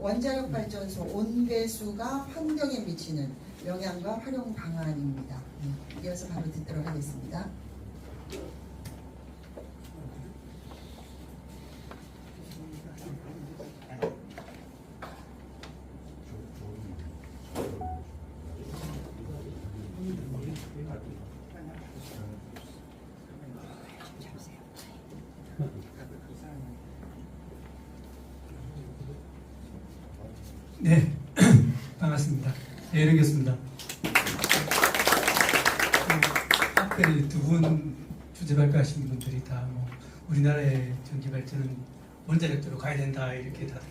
원자력 발전소 온배수가 환경에 미치는 영향과 활용 방안입니다. 이어서 바로 듣도록 하겠습니다. 네, 반갑습니다. 예령 교수입니다. 앞에 두 분 주제 발표하신 분들이 다 우리나라의 전기 발전은 원자력 쪽으로 가야 된다 이렇게 다들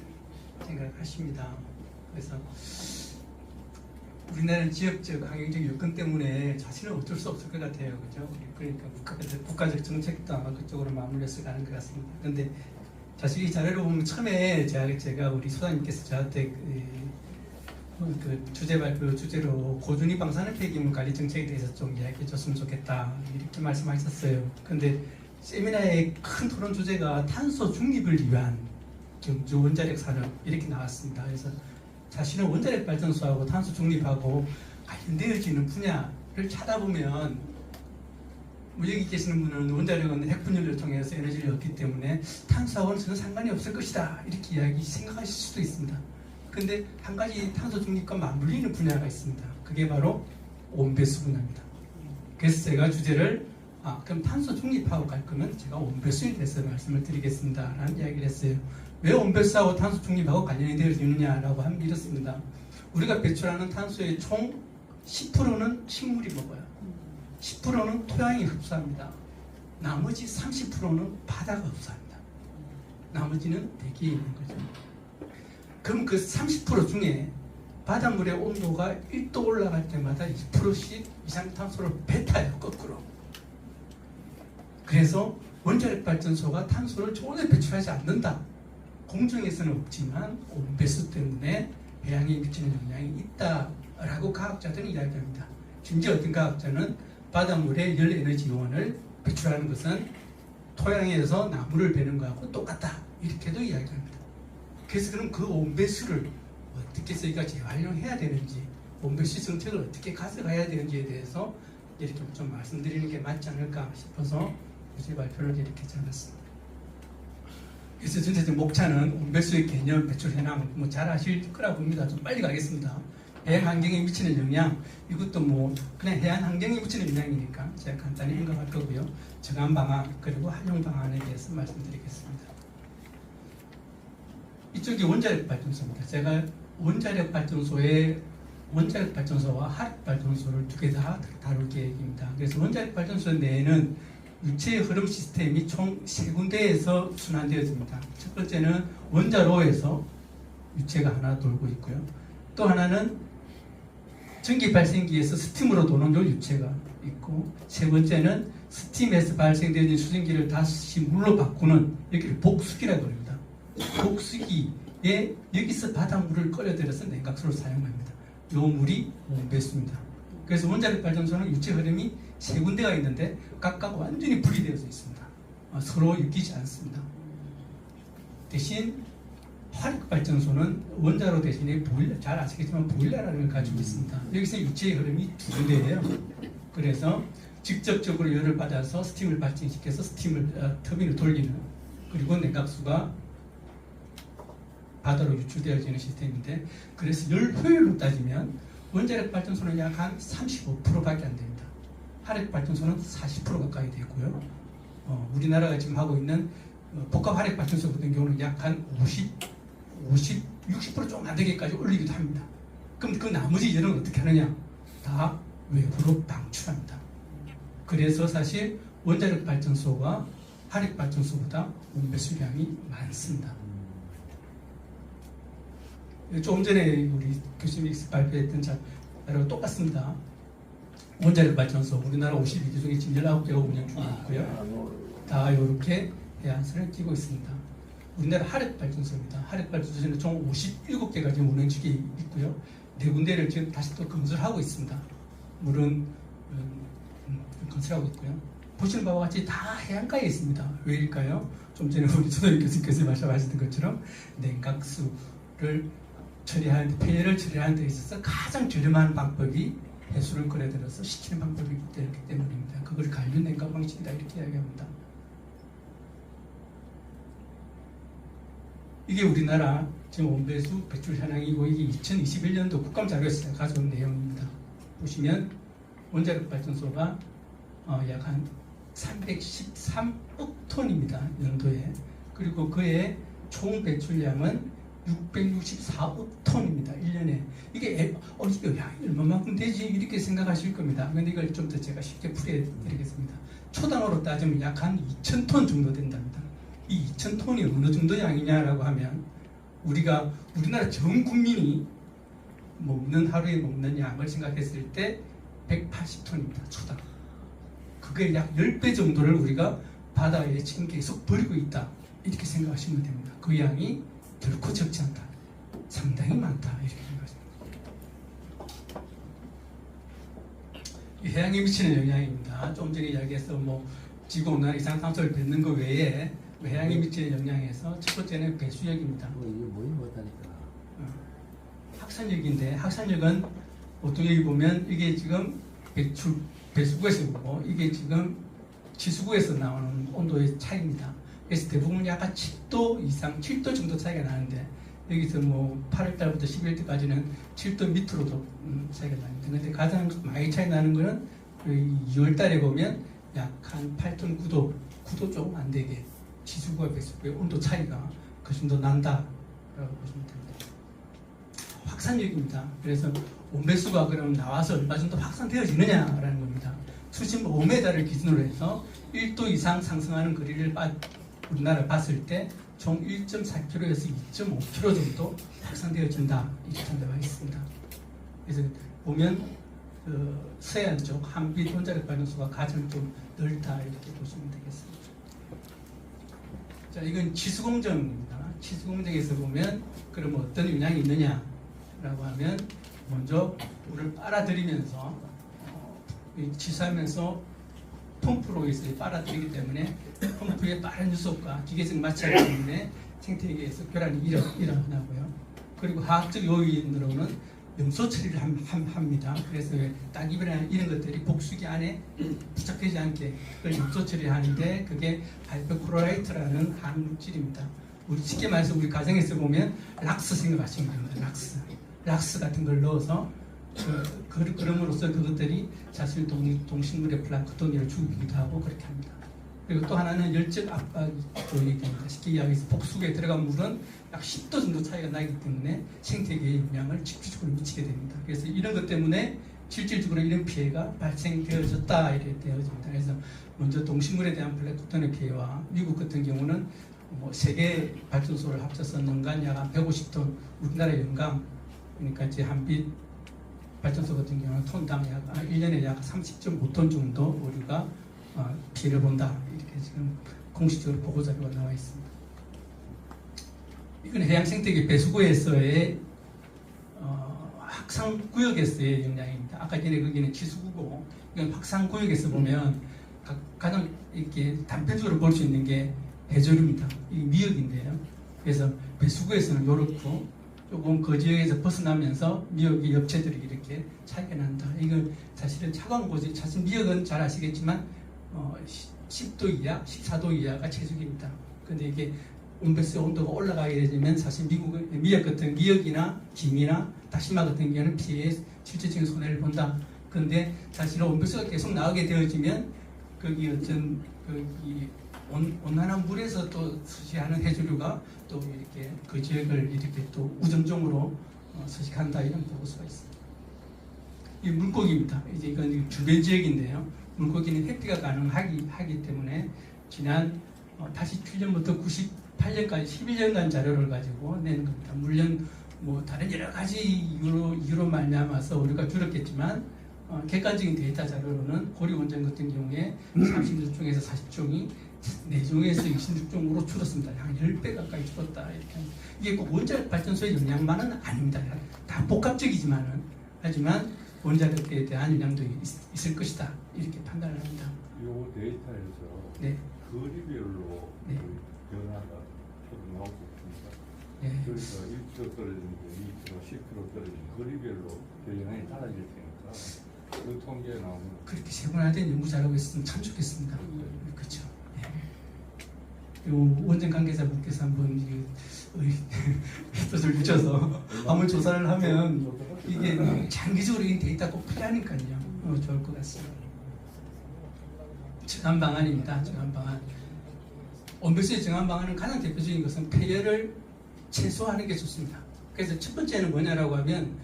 생각하십니다. 그래서 우리나라는 지역적 환경적 여건 때문에 자신은 어쩔 수 없을 것 같아요, 그죠? 그러니까 국가적 정책도 아마 그쪽으로 맞물려서 가는 것 같습니다. 그런데 사실 이 자료를 보면 처음에 제가 우리 소장님께서 저한테 그 주제 발표 주제로 고준위 방사능 폐기물 관리 정책에 대해서 좀 이야기해 줬으면 좋겠다 이렇게 말씀하셨어요. 근데 세미나의 큰 토론 주제가 탄소 중립을 위한 경주 원자력 산업 이렇게 나왔습니다. 그래서 자신은 원자력 발전소하고 탄소 중립하고 관련되어지는 분야를 찾아보면 여기 계시는 분은 원자력은 핵분열을 통해서 에너지를 얻기 때문에 탄소하고는 전혀 상관이 없을 것이다 이렇게 생각하실 수도 있습니다. 근데 한 가지 탄소 중립과 맞물리는 분야가 있습니다. 그게 바로 온배수 분야입니다. 그래서 제가 주제를 그럼 탄소 중립하고 갈 거면 제가 온배수에 대해서 말씀을 드리겠습니다 라는 이야기를 했어요. 왜 온배수하고 탄소 중립하고 관련이 되어지느냐라고 하면 이렇습니다. 우리가 배출하는 탄소의 총 10%는 식물이 먹어요. 10%는 토양이 흡수합니다. 나머지 30%는 바다가 흡수합니다. 나머지는 대기에 있는 거죠. 그럼 그 30% 중에 바닷물의 온도가 1도 올라갈 때마다 2%씩 이산탄소를 뱉어요, 거꾸로. 그래서 원자력 발전소가 탄소를 전혀 배출하지 않는다. 공중에서는 없지만 온배수 때문에 해양에 미치는 영향이 있다라고 과학자들은 이야기합니다. 심지어 어떤 과학자는 바닷물의 열 에너지 요원을 배출하는 것은 토양에서 나무를 베는 것하고 똑같다 이렇게도 이야기합니다. 그래서 그럼 그 온배수를 어떻게 저희가 재활용해야 되는지, 온배수 정책을 어떻게 가져가야 되는지에 대해서 이렇게 좀 말씀드리는 게 맞지 않을까 싶어서 제 발표를 이렇게 적었습니다. 그래서 전체적 목차는 온배수의 개념, 배출 현황 잘 아실 거라고 봅니다. 좀 빨리 가겠습니다. 해양 환경에 미치는 영향, 이것도 그냥 해안 환경에 미치는 영향이니까 제가 간단히 언급할 거고요. 정한 방안 그리고 활용 방안에 대해서 말씀드리겠습니다. 이쪽이 원자력 발전소입니다. 제가 원자력 발전소와 화력 발전소를 두 개 다 다룰 계획입니다. 그래서 원자력 발전소 내에는 유체의 흐름 시스템이 총 3군데에서 순환되어집니다. 첫 번째는 원자로에서 유체가 하나 돌고 있고요. 또 하나는 전기 발생기에서 스팀으로 도는 유체가 있고, 세 번째는 스팀에서 발생되는 수증기를 다시 물로 바꾸는 여기를 복수기라고 합니다. 복수기에 여기서 바닷물을 끌어들여서 냉각수를 사용합니다. 이 물이 온배수입니다. 그래서 원자력 발전소는 유체 흐름이 3군데가 있는데 각각 완전히 분리되어져 있습니다. 서로 엮이지 않습니다. 대신 화력 발전소는 원자로 대신에 보일러, 잘 아시겠지만 보일러라는 걸 가지고 있습니다. 여기서 유체의 흐름이 2군데예요. 그래서 직접적으로 열을 받아서 스팀을 발생시켜서 터빈을 돌리는, 그리고 냉각수가 바다로 유출되어지는 시스템인데, 그래서 열 효율로 따지면 원자력 발전소는 약 한 35%밖에 안 됩니다. 화력 발전소는 40% 가까이 되고요. 우리나라가 지금 하고 있는 복합 화력 발전소 같은 경우는 약 한 60% 좀 안 되게까지 올리기도 합니다. 그럼 그 나머지 열은 어떻게 하느냐? 다 외부로 방출합니다. 그래서 사실 원자력 발전소가 화력 발전소보다 온배수량이 많습니다. 조금 전에 우리 교수님이 발표했던 자료와 똑같습니다. 원자력 발전소 우리나라 52개 중에 지금 19개가 운영 중에 있고요. 다 이렇게 해안선을 끼고 있습니다. 우리나라 화력 발전소입니다. 화력 발전소는 총 57개가 지금 운영 중에 있고요. 4군데를 지금 다시 또 건설하고 있습니다. 물은 건설하고 있고요. 보시는 바와 같이 다 해안가에 있습니다. 왜일까요? 좀 전에 우리 조동희 교수님께서 말씀하셨던 것처럼 냉각수, 처리하는 폐해를 처리하는 데 있어서 가장 저렴한 방법이 해수를 끌어들여서 식히는 방법이기 때문입니다. 그걸 관련 냉각 방식이다 이렇게 이야기합니다. 이게 우리나라 지금 온배수 배출 현황이고 이게 2021년도 국감 자료에서 가져온 내용입니다. 보시면 원자력 발전소가 약 한 313억 톤입니다. 연도에. 그리고 그의 총 배출량은 664억 톤입니다. 1년에. 이게 이게 양이 얼마만큼 되지? 이렇게 생각하실 겁니다. 그런데 이걸 좀 더 제가 쉽게 풀어드리겠습니다. 초당으로 따지면 약 한 2,000톤 정도 된답니다. 이 2,000톤이 어느 정도 양이냐라고 하면 우리나라 전 국민이 하루에 먹는 양을 생각했을 때 180톤입니다. 초당. 그게 약 10배 정도를 우리가 바다에 지금 계속 버리고 있다. 이렇게 생각하시면 됩니다. 그 양이 결코 적지 않다. 상당히 많다. 이렇게 생각하십니다. 이 해양에 미치는 영향입니다. 좀 전에 이야기해서 지구온난화 이산화탄소를 뱉는 것 외에 해양에 미치는 영향에서 첫 번째는 배수역입니다. 이게 뭐이 못하니까. 확산력인데 확산력은 보통 여기 보면 이게 지금 배수구에서 보고 이게 지금 지수구에서 나오는 온도의 차이입니다. 그래서 대부분 약간 7도 이상, 7도 정도 차이가 나는데 여기서 8월달부터 11월까지는 7도 밑으로도 차이가 납니다. 근데 가장 많이 차이 나는 거는 2월달에 보면 약 한 8도, 9도 조금 안 되게 지수구와 배수구의 온도 차이가 그 정도 난다라고 보시면 됩니다. 확산력입니다. 그래서 온배수가 그럼 나와서 얼마 정도 확산되어지느냐라는 겁니다. 수심 5m를 기준으로 해서 1도 이상 상승하는 거리를 우리나라 봤을 때 총 1.4km에서 2.5km 정도 확산되어진다 이렇게 나와 있습니다. 그래서 보면 서해안 쪽 한빛 원자력 발전소가 가장 좀 넓다 이렇게 보시면 되겠습니다. 자, 이건 치수공정입니다. 치수공정에서 보면 그럼 어떤 영향이 있느냐라고 하면 먼저 물을 빨아들이면서 치수하면서 펌프로 해서 빨아들이기 때문에 펌프의 빠른 유속과 기계적 마찰 때문에 생태계에서 교란이 일어나고요. 그리고 화학적 요인으로는 염소 처리를 합니다. 그래서 딱이나 이런 것들이 복수기 안에 부착되지 않게 그걸 염소 처리를 하는데 그게 하이퍼크로라이트라는 항물질입니다. 우리 쉽게 말해서 우리 가정에서 보면 락스 생각하시면 됩니다. 락스 같은 걸 넣어서 그럼으로써 그것들이 사실 동식물의 플랑크톤을 죽이기도 하고 그렇게 합니다. 그리고 또 하나는 열적 압박 요인이 됩니다. 쉽게 이야기해서 복수기에 들어간 물은 약 10도 정도 차이가 나기 때문에 생태계에 영향을 직접적으로 미치게 됩니다. 그래서 이런 것 때문에 실질적으로 이런 피해가 발생되어졌다 이렇게 되어집니다. 그래서 먼저 동식물에 대한 플랑크톤의 피해와 미국 같은 경우는 3개 발전소를 합쳐서 연간 약 150톤 우리나라 연간 그러니까 이제 한빛 발전소 같은 경우는 톤당 약 1년에 약 30.5톤 정도 우리가 피해를 본다 이렇게 지금 공식적으로 보고 자료가 나와 있습니다. 이건 해양생태계 배수구에서의 확산구역에서의 영향입니다. 아까 전에 거기는 지수구고 이건 확산구역에서 보면 가장 이렇게 단편적으로 볼 수 있는 게 해저류입니다. 이 미역인데요. 그래서 배수구에서는 이렇고 조금 그 지역에서 벗어나면서 미역의 엽채들이 이렇게 차이가 난다. 이건 사실은 차가운 곳이 사실 미역은 잘 아시겠지만 10도 이하, 14도 이하가 최적입니다. 근데 이게 온배수의 온도가 올라가게 되면 사실 미역이나 김이나 다시마 같은 경우는 피해에 실질적인 손해를 본다. 그런데 사실은 온배수가 계속 나오게 되어지면 거기 어떤 온난한 물에서 또 서식하는 해조류가 또 이렇게 그 지역을 이렇게 또 우정종으로 서식한다 이런 보고서가 있습니다. 이 물고기입니다. 이제 이건 주변 지역인데요. 물고기는 회피가 가능하기 때문에 지난 87년부터 98년까지 11년간 자료를 가지고 내는 겁니다. 물론 다른 여러 가지 이유로 말미암아서 우리가 줄었겠지만 객관적인 데이터 자료로는 고리 원전 같은 경우에 36종에서 40종이 4종에서 26종으로 줄었습니다. 한 10배 가까이 줄었다. 이렇게. 이게 꼭 원자력 발전소의 영향만은 아닙니다. 다 복합적이지만은 하지만 원자력에 대한 영향도 있을 것이다. 이렇게 판단을 합니다. 요 데이터에서 네. 거리별로 네. 변화가 좀 나오고 있습니다. 예. 그러니까 1km 떨어지는데 2km, 10km 떨어지는 거리별로 영향이 달라질 테니까 그 통계에 나오는 그렇게 세분화된 연구 잘하고 있으면 참 좋겠습니다. 그렇죠. 예. 요 원전 관계자분께서 한번 뜻을 주셔서 한번 조사를 하면 이게 장기적으로 이 데이터 꼭 필요하니까요. 좋을 것 같습니다. 정한 방안입니다. 정한 방안. 온배수의 정한 방안은 가장 대표적인 것은 폐열을 최소화하는 게 좋습니다. 그래서 첫 번째는 뭐냐라고 하면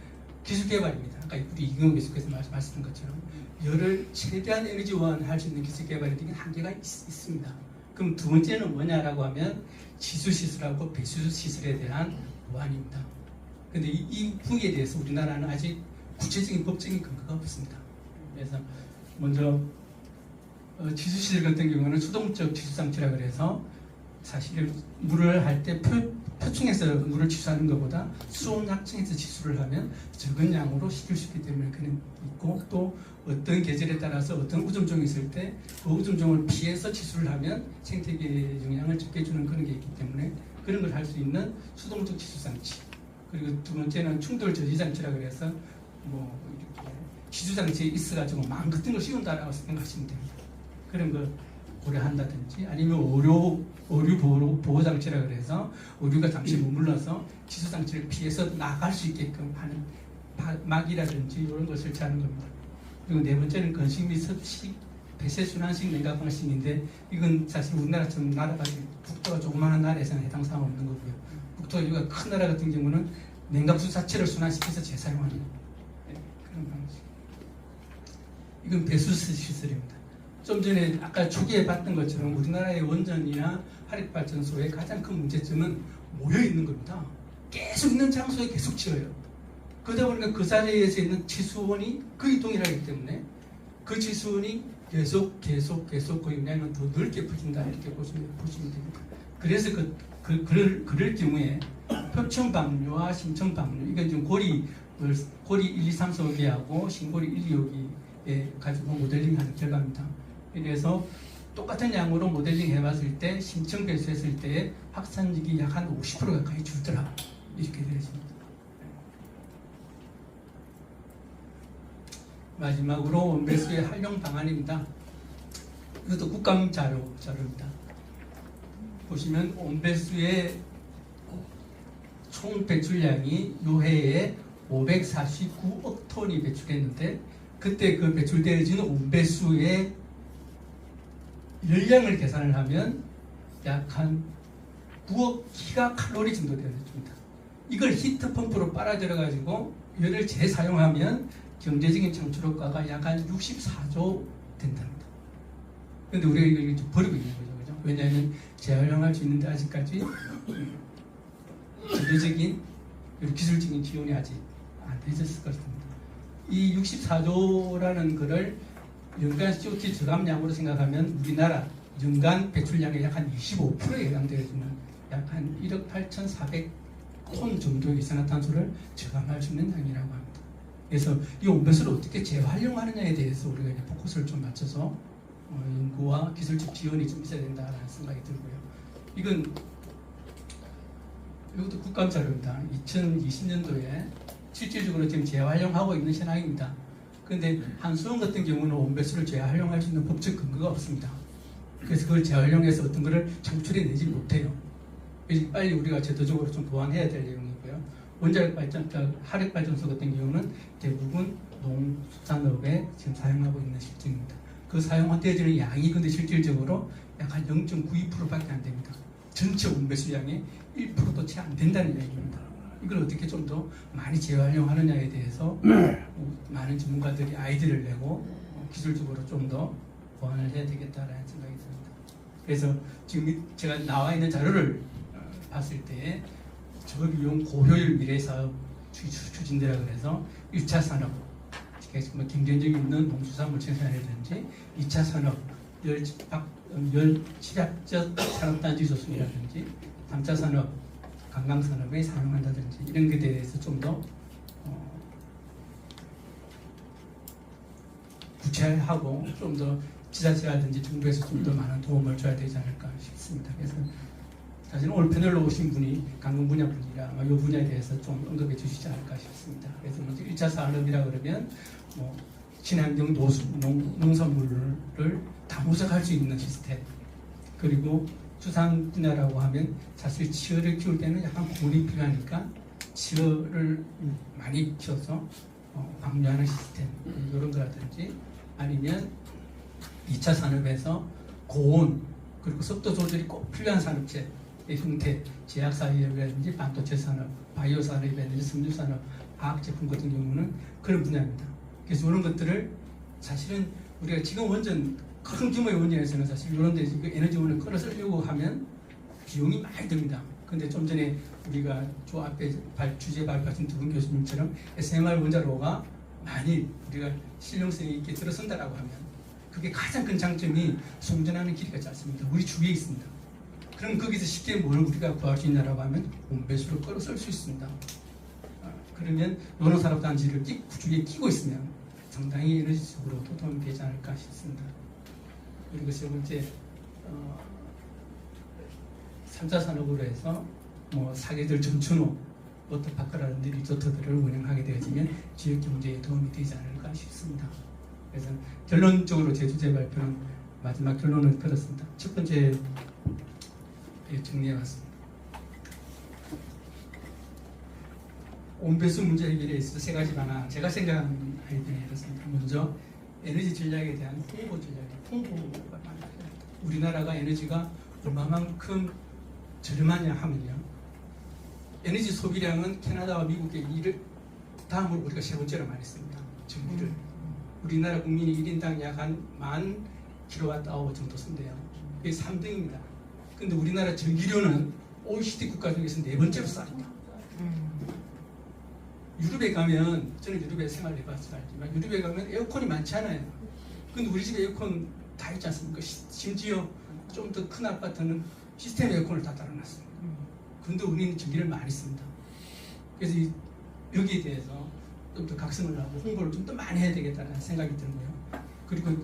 기술 개발입니다. 아까 우리 이경호 교수께서 말씀하신 것처럼 열을 최대한 에너지원할 수 있는 기술 개발에 대한 한계가 있습니다. 그럼 두 번째는 뭐냐라고 하면 지수 시술하고 배수 시술에 대한 보완입니다. 그런데 이 부분에 대해서 우리나라는 아직 구체적인 법적인 근거가 없습니다. 그래서 먼저 지수 시술 같은 경우는 수동적 지수 장치라 그래서 사실 물을 할 때 표층에서 물을 지수하는 것보다 수온 약층에서 지수를 하면 적은 양으로 시킬 수 있기 때문에 그는 있고, 또 어떤 계절에 따라서 어떤 우점종이 있을 때 그 우점종을 피해서 지수를 하면 생태계에 영향을 적게 주는 그런 게 있기 때문에 그런 걸 할 수 있는 수동적 지수 장치. 그리고 두 번째는 충돌 저지 장치라 그래서 뭐 이렇게 지수 장치에 있어가지고 마음 같은 걸 씌운다라고 생각하시면 됩니다. 그런 걸 고려한다든지 아니면 오류 보호 장치라 그래서 오류가 잠시 머물러서 지수 장치를 피해서 나갈 수 있게끔 하는 막이라든지 이런 걸 설치하는 겁니다. 그리고 네 번째는 건식 및 섭식 배쇄 순환식 냉각 방식인데 이건 사실 우리나라처럼 나라가 국토가 조그마한 나라에서는 해당 사항 없는 거고요. 국토가 큰 나라 같은 경우는 냉각수 자체를 순환시켜서 재사용하는 그런 방식. 이건 배수 시설입니다. 좀 전에 아까 초기에 봤던 것처럼 우리나라의 원전이나 화력발전소의 가장 큰 문제점은 모여 있는 겁니다. 계속 있는 장소에 계속 지어요. 그러다 보니까 그 자리에서 있는 지수원이 거의 동일하기 때문에 그 지수원이 계속 그 영향은 더 넓게 퍼진다 이렇게 보시면 됩니다. 그래서 그럴 경우에 표층 방류와 심층 방류 이건 지금 고리 1, 2, 3, 4호기하고 신고리 1, 2호기에 가지고 모델링하는 결과입니다. 그래서 똑같은 양으로 모델링 해봤을 때 심층 배수했을 때 확산력이 약 한 50% 가까이 줄더라 이렇게 되어있습니다. 마지막으로 원배수의 활용 방안입니다. 이것도 국감 자료입니다. 보시면 원배수의 총 배출량이 요해에 549억 톤이 배출했는데 그때 그 배출되어지는 온배수의 열량을 계산을 하면 약 한 9억 기가칼로리 정도 되어집니다. 이걸 히트펌프로 빨아들여 가지고 열을 재사용하면 경제적인 창출 효과가 약 한 64조 된답니다. 그런데 우리가 이걸 좀 버리고 있는 거죠. 그죠? 왜냐하면 재활용할 수 있는데 아직까지 제도적인 기술적인 지원이 아직 안 되었을 것입니다. 이 64조라는 거를 연간 CO2 저감량으로 생각하면 우리나라 연간 배출량의 약 한 25%에 해당되어지는 약 한 1억 8,400톤 정도의 이산화탄소를 저감할 수 있는 양이라고 합니다. 그래서 이 온배수를 어떻게 재활용하느냐에 대해서 우리가 이제 포커스를 좀 맞춰서 연구와 기술적 지원이 좀 있어야 된다라는 생각이 들고요. 이것도 국감 자료입니다. 2020년도에 실질적으로 지금 재활용하고 있는 현황입니다. 그런데 한수원 같은 경우는 온배수를 재활용할 수 있는 법적 근거가 없습니다. 그래서 그걸 재활용해서 어떤 것을 창출해내지 못해요. 그래서 빨리 우리가 제도적으로 좀 보완해야 될 내용이고요. 화력발전소 같은 경우는 대부분 농수산업에 지금 사용하고 있는 실정입니다. 그 사용되어지는 양이 근데 실질적으로 약 한 0.92%밖에 안 됩니다. 전체 온배수량의 1%도 채 안 된다는 얘기입니다. 이걸 어떻게 좀 더 많이 재활용하느냐에 대해서 많은 전문가들이 아이디어를 내고 기술적으로 좀 더 보완을 해야 되겠다라는 생각이 듭니다. 그래서 지금 제가 나와 있는 자료를 봤을 때 저비용 고효율 미래사업 추진대라 그래서 1차 산업, 경쟁력이 있는 농수산물 생산이라든지 2차 산업, 열집약적 산업단지 조성이라든지 3차 산업, 관광산업에 사용한다든지 이런 것에 대해서 좀 더 구체화하고 좀 더 지자체라든지 정부에서 좀 더 많은 도움을 줘야 되지 않을까 싶습니다. 그래서 사실은 오늘 패널로 오신 분이 관광 분야 분이라 이 분야에 대해서 좀 언급해 주시지 않을까 싶습니다. 그래서 먼저 1차 산업이라 그러면 뭐 친환경 농산물을 다 모색할 수 있는 시스템, 그리고 수산 분야라고 하면 사실 치어를 키울 때는 약간 공이 필요하니까 치어를 많이 키워서 방류하는 시스템 이런 거라든지, 아니면 2차 산업에서 고온 그리고 습도 조절이 꼭 필요한 산업체 의 형태, 제약사업이라든지 반도체 산업, 바이오 산업이라든지 섬유 산업, 화학 제품 같은 경우는 그런 분야입니다. 그래서 이런 것들을 사실은 우리가 지금 원전 큰 규모의 원전에서는 사실 이런 데 에너지원을 끌어 쓰려고 하면 비용이 많이 듭니다. 근데 좀 전에 우리가 저 앞에 주제 발표하신 두 분 교수님처럼 SMR 원자로가 많이 우리가 실용성 있게 들어선다라고 하면 그게 가장 큰 장점이 송전하는 길이가 짧습니다. 우리 주위에 있습니다. 그럼 거기서 쉽게 뭘 우리가 구할 수 있냐라고 하면 온배수를 끌어 쓸 수 있습니다. 그러면 이런 산업단지를 주위에 끼고 있으면 상당히 에너지적으로도 도움이 되지 않을까 싶습니다. 그리고 세 번째, 3차 산업으로 해서 뭐 사계절 전춘호, 워터파크라든지 리조트들을 운영하게 되어지면 지역 경제에 도움이 되지 않을까 싶습니다. 그래서 결론적으로 제 주제 발표는 마지막 결론을 그렇습니다. 첫 번째 정리해봤습니다. 온배수 문제 해결에 있어서 세 가지 방안, 제가 생각하는 아이디어는 이렇습니다. 먼저 에너지 전략에 대한 홍보가 많이 필요합니다. 우리나라가 에너지가 얼마만큼 저렴하냐 하면요, 에너지 소비량은 캐나다와 미국의 다음으로 우리가 세 번째로 많이 씁니다. 전기를. 우리나라 국민이 1인당 약 한 10,000kWh 정도 쓴대요. 그게 3등입니다. 근데 우리나라 전기료는 OECD 국가 중에서 네 번째로 쌉니다. 유럽에 가면, 저는 유럽에 생활해봐서 알지만 유럽에 가면 에어컨이 많지 않아요. 근데 우리 집에 에어컨 다 있지 않습니까? 심지어 좀 더 큰 아파트는 시스템 에어컨을 다 달아놨습니다. 근데 우리는 전기를 많이 씁니다. 그래서 여기에 대해서 좀 더 각성을 하고 홍보를 좀 더 많이 해야 되겠다는 생각이 들고요. 그리고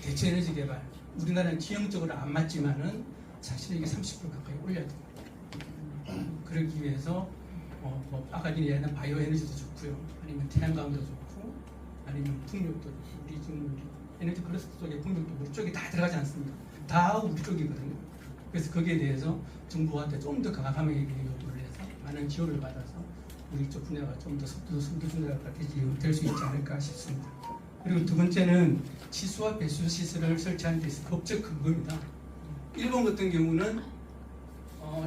대체 에너지 개발, 우리나라는 지형적으로 안 맞지만은 사실 이게 30% 가까이 올려야 됩니다. 그러기 위해서 뭐 아까 얘기한 바이오 에너지도 좋고요, 아니면 태양광도 좋고, 아니면 풍력도 좋고, 우리 지금 에너지 클러스터 쪽에 풍력도 우리 쪽에 다 들어가지 않습니까? 다 우리 쪽이거든요. 그래서 거기에 대해서 정부한테 좀 더 과감하게 요구를 해서 많은 지원을 받아서 우리 쪽 분야가 좀 더 선두주자가 될 수 있지 않을까 싶습니다. 그리고 두 번째는 치수와 배수 시설을 설치하는 데 있어서 법적 근거입니다. 일본 같은 경우는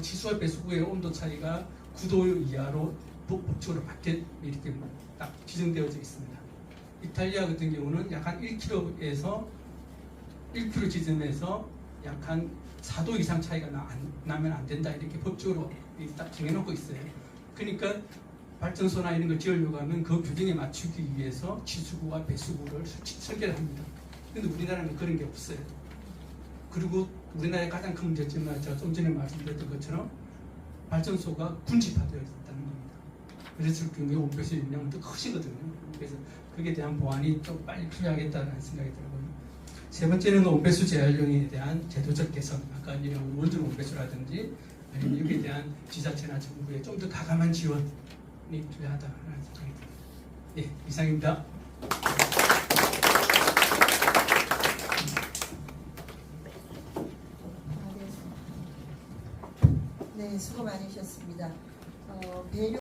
치수와 배수구의 온도 차이가 9도 이하로 법적으로 밖에 이렇게 딱 지정되어져 있습니다. 이탈리아 같은 경우는 약 한 1km에서 1km 지점에서 약 한 4도 이상 차이가 나면 안 된다, 이렇게 법적으로 딱 정해놓고 있어요. 그러니까 발전소나 이런 걸 지으려고 하면 그 규정에 맞추기 위해서 치수구와 배수구를 설계를 합니다. 근데 우리나라는 그런 게 없어요. 그리고 우리나라의 가장 큰 문제점은 제가 좀 전에 말씀드렸던 것처럼 발전소가 군집화되어 있다는 겁니다. 그랬을 경우에 온배수 용량은 더 크시거든요. 그래서 그에 대한 보완이 좀 빨리 필요하겠다는 생각이 들고요. 세 번째는 온배수 재활용에 대한 제도적 개선, 아까 이런 원전 온배수라든지 아니면 여기에 대한 지자체나 정부의 좀 더 가감한 지원이 필요하다는 생각이 듭니다. 예, 이상입니다. 네, 수고 많으셨습니다. 배려